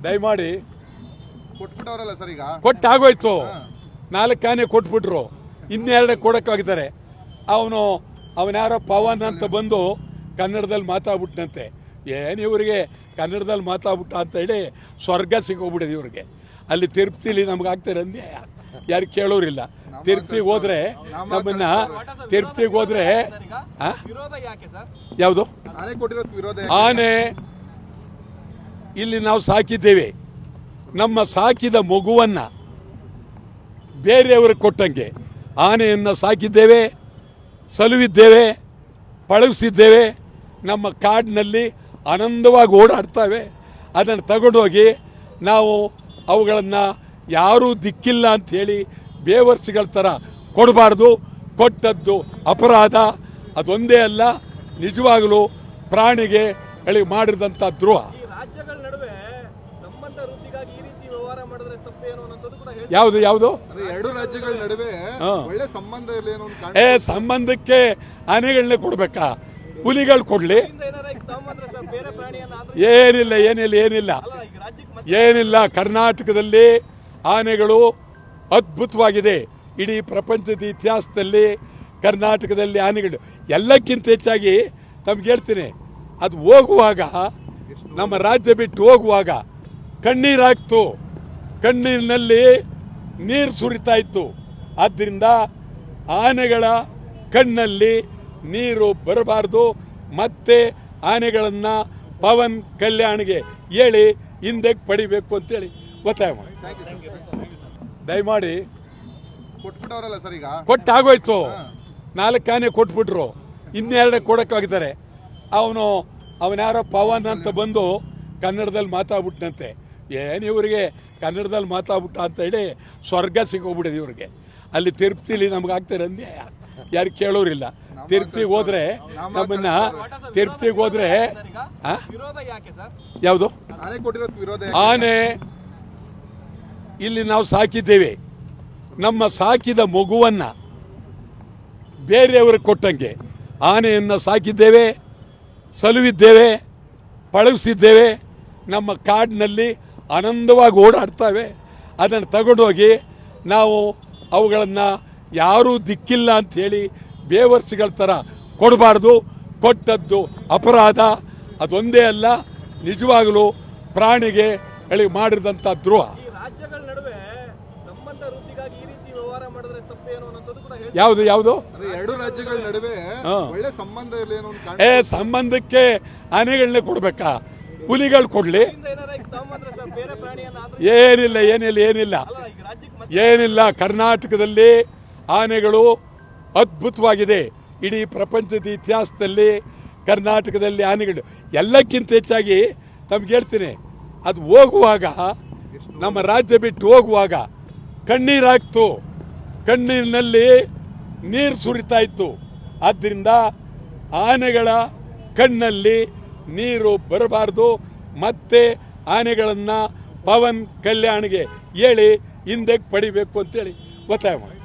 ದಯಮಾಡಿ ಕೊಟ್ಬಿಟ್ಟವರಲ್ಲ ಸರ್, ಈಗ ಕೊಟ್ಟಾಗೋಯ್ತು. 4 ಆನೆ ಕೊಟ್ಬಿಟ್ರು, ಇನ್ನೆರಡು ಕೊಡಕ್ಕಾಗಿದ್ದಾರೆ. ಅವನ್ಯಾರೋ ಪವನ್ ಅಂತ ಬಂದು ಕನ್ನಡದಲ್ಲಿ ಮಾತಾಡ್ಬಿಟ್ನಂತೆ. ಏನು ಇವರಿಗೆ ಕನ್ನಡದಲ್ಲಿ ಮಾತಾಡ್ಬಿಟ್ಟ ಅಂತ ಹೇಳಿ ಸ್ವರ್ಗ ಸಿಗೋಗ್ಬಿಡಿದೆ ಇವ್ರಿಗೆ. ಅಲ್ಲಿ ತಿರುಪತಿಲಿ ನಮ್ಗೆ ಆಗ್ತಾರೆ ಅನ್ಯಾಯ, ಯಾರು ಕೇಳೋರಿಲ್ಲ. ತಿರುಪತಿಗೆ ಹೋದ್ರೆ ನಮ್ಮನ್ನ ತಿರುಪತಿಗೆ ಹೋದ್ರೆ ಯಾವುದು ಆನೆ ಇಲ್ಲಿ ನಾವು ಸಾಕಿದ್ದೇವೆ. ನಮ್ಮ ಸಾಕಿದ ಮಗುವನ್ನ ಬೇರೆಯವ್ರಿಗೆ ಕೊಟ್ಟಂಗೆ ಆನೆಯನ್ನು ಸಾಕಿದ್ದೇವೆ, ಸಲುವಿದ್ದೇವೆ, ಪಳಗಿಸಿದ್ದೇವೆ. ನಮ್ಮ ಕಾಡಿನಲ್ಲಿ ಆನಂದವಾಗಿ ಓಡಾಡ್ತವೆ. ಅದನ್ನು ತಗೊಂಡೋಗಿ ನಾವು ಅವುಗಳನ್ನು ಯಾರೂ ದಿಕ್ಕಿಲ್ಲ ಅಂಥೇಳಿ ಬೇವರ್ಸಿಗಳ ಥರ ಕೊಡಬಾರ್ದು. ಕೊಟ್ಟದ್ದು ಅಪರಾಧ. ಅದೊಂದೇ ಅಲ್ಲ, ನಿಜವಾಗಲೂ ಪ್ರಾಣಿಗೆ ಮಾಡಿದಂಥ ದ್ರೋಹ. ಯಾವುದು ಯಾವುದು ಎರಡು ರಾಜ್ಯಗಳ ನಡುವೆ ಒಳ್ಳೆ ಸಂಬಂಧ ಸಂಬಂಧಕ್ಕೆ ಆನೆಗಳನ್ನೇ ಕೊಡ್ಬೇಕಾ? ಹುಲಿಗಳು ಕೊಡ್ಲಿ? ಏನಿಲ್ಲ ಏನಿಲ್ಲ ಏನಿಲ್ಲ ಏನಿಲ್ಲ. ಕರ್ನಾಟಕದಲ್ಲಿ ಆನೆಗಳು ಅದ್ಭುತವಾಗಿದೆ. ಇಡೀ ಪ್ರಪಂಚದ ಇತಿಹಾಸದಲ್ಲಿ ಕರ್ನಾಟಕದಲ್ಲಿ ಆನೆಗಳು ಎಲ್ಲಕ್ಕಿಂತ ಹೆಚ್ಚಾಗಿ ತಮ್ಗೆ ಹೇಳ್ತೀನಿ, ಅದು ಹೋಗುವಾಗ ನಮ್ಮ ರಾಜ್ಯ ಬಿಟ್ಟು ಹೋಗುವಾಗ ಕಣ್ಣೀರಾಗ್ತು, ಕಣ್ಣೀರಿನಲ್ಲಿ ನೀರು ಸುರಿತಾ ಇತ್ತು. ಆದ್ದರಿಂದ ಆನೆಗಳ ಕಣ್ಣಲ್ಲಿ ನೀರು ಬರಬಾರ್ದು. ಮತ್ತೆ ಆನೆಗಳನ್ನ ಪವನ್ ಕಲ್ಯಾಣ್ಗೆ ಹೇಳಿ ಹಿಂದೆ ಪಡಿಬೇಕು ಅಂತೇಳಿ ಒತ್ತಾಯ ಮಾಡಿ. ದಯಮಾಡಿ ಕೊಟ್ಬಿಟ್ಟವರಲ್ಲ ಸರ್, ಈಗ ಕೊಟ್ಟಾಗೋಯ್ತು. 4 ಆನೆ ಕೊಟ್ಬಿಟ್ರು, ಇನ್ನೆರಡು ಕೊಡಕ್ಕಾಗಿದ್ದಾರೆ. ಅವನ್ಯಾರೋ ಪವನ್ ಅಂತ ಬಂದು ಕನ್ನಡದಲ್ಲಿ ಮಾತಾಡ್ಬಿಟ್ನಂತೆ. ಏನು ಇವರಿಗೆ ಕನ್ನಡದಲ್ಲಿ ಮಾತಾಡ್ಬಿಟ್ಟ ಅಂತ ಹೇಳಿ ಸ್ವರ್ಗ ಸಿಗೋಗ್ಬಿಡಿದೆ ಇವ್ರಿಗೆ. ಅಲ್ಲಿ ತಿರುಪತಿಲಿ ನಮ್ಗೆ ಆಗ್ತಾರೆ ಅನ್ಯಾಯ, ಯಾರು ಕೇಳೋರಿಲ್ಲ. ತಿರುಪತಿಗೆ ಹೋದ್ರೆ ನಮ್ಮನ್ನ ತಿರುಪತಿಗೆ ಹೋದ್ರೆ ಯಾವುದು ಆನೆ ಇಲ್ಲಿ ನಾವು ಸಾಕಿದ್ದೇವೆ. ನಮ್ಮ ಸಾಕಿದ ಮಗುವನ್ನ ಬೇರೆಯವ್ರಿಗೆ ಕೊಟ್ಟಂಗೆ ಆನೆಯನ್ನು ಸಾಕಿದ್ದೇವೆ, ಸಲುವಿದ್ದೇವೆ, ಪಳಗಿಸಿದ್ದೇವೆ. ನಮ್ಮ ಕಾಡಿನಲ್ಲಿ ಆನಂದವಾಗಿ ಓಡಾಡ್ತವೆ. ಅದನ್ನು ತಗೊಂಡೋಗಿ ನಾವು ಅವುಗಳನ್ನು ಯಾರೂ ದಿಕ್ಕಿಲ್ಲ ಅಂಥೇಳಿ ಬೇವರ್ಸಿಗಳ ಥರ ಕೊಡಬಾರ್ದು. ಕೊಟ್ಟದ್ದು ಅಪರಾಧ. ಅದೊಂದೇ ಅಲ್ಲ, ನಿಜವಾಗಲೂ ಪ್ರಾಣಿಗೆ ಮಾಡಿದಂಥ ದ್ರೋಹ. ಯಾವುದು ಯಾವುದು ಎರಡು ರಾಜ್ಯಗಳ ನಡುವೆ ಒಳ್ಳೆ ಸಂಬಂಧ ಸಂಬಂಧಕ್ಕೆ ಆನೆಗಳನ್ನೇ ಕೊಡ್ಬೇಕಾ? ಹುಲಿಗಳು ಕೊಡ್ಲಿ? ಏನಿಲ್ಲ ಏನಿಲ್ಲ ಏನಿಲ್ಲ ಏನಿಲ್ಲ. ಕರ್ನಾಟಕದಲ್ಲಿ ಆನೆಗಳು ಅದ್ಭುತವಾಗಿದೆ. ಇಡೀ ಪ್ರಪಂಚದ ಇತಿಹಾಸದಲ್ಲಿ ಕರ್ನಾಟಕದಲ್ಲಿ ಆನೆಗಳು ಎಲ್ಲಕ್ಕಿಂತ ಹೆಚ್ಚಾಗಿ ತಮ್ಗೆ ಹೇಳ್ತೀನಿ, ಅದು ಹೋಗುವಾಗ ನಮ್ಮ ರಾಜ್ಯ ಬಿಟ್ಟು ಹೋಗುವಾಗ ಕಣ್ಣೀರಾಗ್ತು, ಕಣ್ಣೀರಿನಲ್ಲಿ ನೀರು ಸುರಿತಾ ಇತ್ತು. ಆದ್ದರಿಂದ ಆನೆಗಳ ಕಣ್ಣಲ್ಲಿ ನೀರು ಬರಬಾರ್ದು. ಮತ್ತೆ ಆನೆಗಳನ್ನ ಪವನ್ ಕಲ್ಯಾಣ್ಗೆ ಹೇಳಿ ಹಿಂದೆ ಪಡಿಬೇಕು ಅಂತೇಳಿ ಒತ್ತಾಯ ಮಾಡಿ.